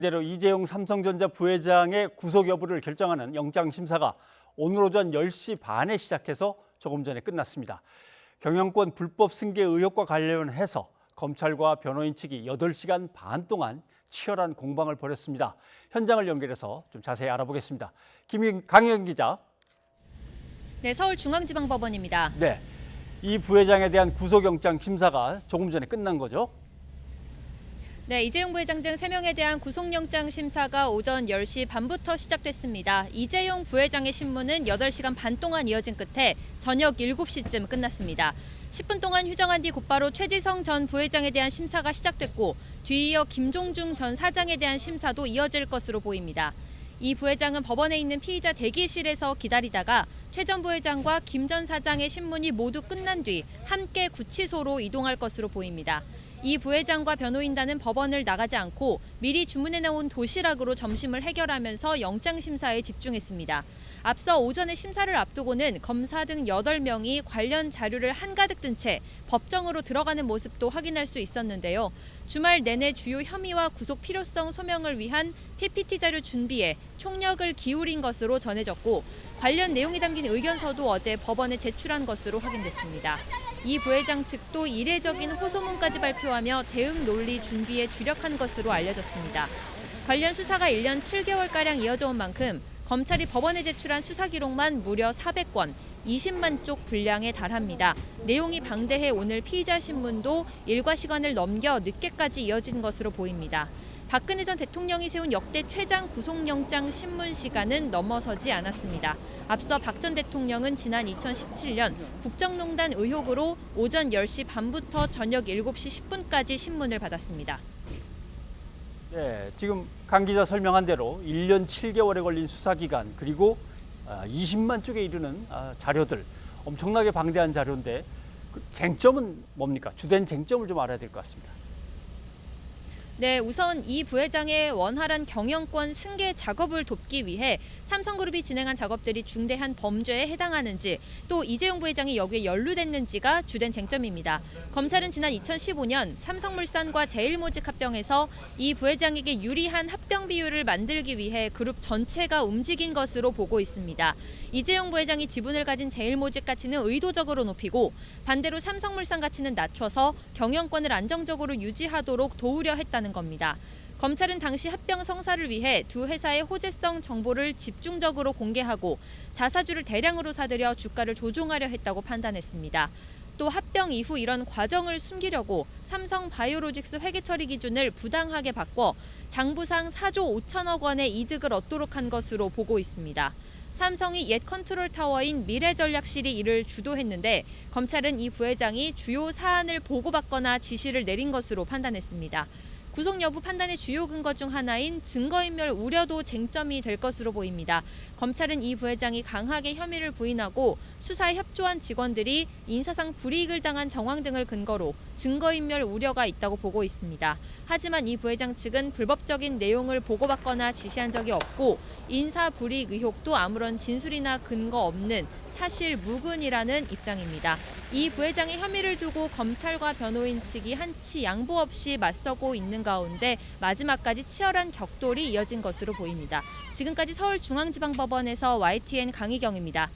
대로 이재용 삼성전자 부회장의 구속 여부를 결정하는 영장심사가 오늘 오전 10시 반에 시작해서 조금 전에 끝났습니다. 경영권 불법 승계 의혹과 관련해서 검찰과 변호인 측이 8시간 반 동안 치열한 공방을 벌였습니다. 현장을 연결해서 좀 자세히 알아보겠습니다. 강혜경 기자. 네, 서울중앙지방법원입니다. 네, 이 부회장에 대한 구속영장 심사가 조금 전에 끝난 거죠? 네, 이재용 부회장 등 3명에 대한 구속영장 심사가 오전 10시 반부터 시작됐습니다. 이재용 부회장의 신문은 8시간 반 동안 이어진 끝에 저녁 7시쯤 끝났습니다. 10분 동안 휴정한 뒤 곧바로 최지성 전 부회장에 대한 심사가 시작됐고 뒤이어 김종중 전 사장에 대한 심사도 이어질 것으로 보입니다. 이 부회장은 법원에 있는 피의자 대기실에서 기다리다가 최 전 부회장과 김 전 사장의 신문이 모두 끝난 뒤 함께 구치소로 이동할 것으로 보입니다. 이 부회장과 변호인단은 법원을 나가지 않고 미리 주문해놓은 도시락으로 점심을 해결하면서 영장심사에 집중했습니다. 앞서 오전에 심사를 앞두고는 검사 등 8명이 관련 자료를 한가득 든 채 법정으로 들어가는 모습도 확인할 수 있었는데요. 주말 내내 주요 혐의와 구속 필요성 소명을 위한 PPT 자료 준비에 총력을 기울인 것으로 전해졌고 관련 내용이 담긴 의견서도 어제 법원에 제출한 것으로 확인됐습니다. 이 부회장 측도 이례적인 호소문까지 발표하며 대응 논리 준비에 주력한 것으로 알려졌습니다. 관련 수사가 1년 7개월가량 이어져 온 만큼 검찰이 법원에 제출한 수사 기록만 무려 400건, 20만 쪽 분량에 달합니다. 내용이 방대해 오늘 피의자 신문도 일과 시간을 넘겨 늦게까지 이어진 것으로 보입니다. 박근혜 전 대통령이 세운 역대 최장 구속영장 신문 시간은 넘어서지 않았습니다. 앞서 박 전 대통령은 지난 2017년 국정농단 의혹으로 오전 10시 반부터 저녁 7시 10분까지 신문을 받았습니다. 네, 지금 강 기자 설명한 대로 1년 7개월에 걸린 수사기간 그리고 20만 쪽에 이르는 자료들, 엄청나게 방대한 자료인데 그 쟁점은 뭡니까? 주된 쟁점을 좀 알아야 될 것 같습니다. 네, 우선 이 부회장의 원활한 경영권 승계 작업을 돕기 위해 삼성그룹이 진행한 작업들이 중대한 범죄에 해당하는지 또 이재용 부회장이 여기에 연루됐는지가 주된 쟁점입니다. 검찰은 지난 2015년 삼성물산과 제일모직 합병에서 이 부회장에게 유리한 합병 비율을 만들기 위해 그룹 전체가 움직인 것으로 보고 있습니다. 이재용 부회장이 지분을 가진 제일모직 가치는 의도적으로 높이고 반대로 삼성물산 가치는 낮춰서 경영권을 안정적으로 유지하도록 도우려 했다는 겁니다. 검찰은 당시 합병 성사를 위해 두 회사의 호재성 정보를 집중적으로 공개하고 자사주를 대량으로 사들여 주가를 조종하려 했다고 판단했습니다. 또 합병 이후 이런 과정을 숨기려고 삼성바이오로직스 회계처리 기준을 부당하게 바꿔 장부상 4조 5천억 원의 이득을 얻도록 한 것으로 보고 있습니다. 삼성이 옛 컨트롤 타워인 미래전략실이 이를 주도했는데 검찰은 이 부회장이 주요 사안을 보고받거나 지시를 내린 것으로 판단했습니다. 구속 여부 판단의 주요 근거 중 하나인 증거인멸 우려도 쟁점이 될 것으로 보입니다. 검찰은 이 부회장이 강하게 혐의를 부인하고 수사에 협조한 직원들이 인사상 불이익을 당한 정황 등을 근거로 증거인멸 우려가 있다고 보고 있습니다. 하지만 이 부회장 측은 불법적인 내용을 보고받거나 지시한 적이 없고 인사 불이익 의혹도 아무런 진술이나 근거 없는 사실 무근이라는 입장입니다. 이 부회장의 혐의를 두고 검찰과 변호인 측이 한치 양보 없이 맞서고 있는 가운데 마지막까지 치열한 격돌이 이어진 것으로 보입니다. 지금까지 서울중앙지방법원에서 YTN 강희경입니다.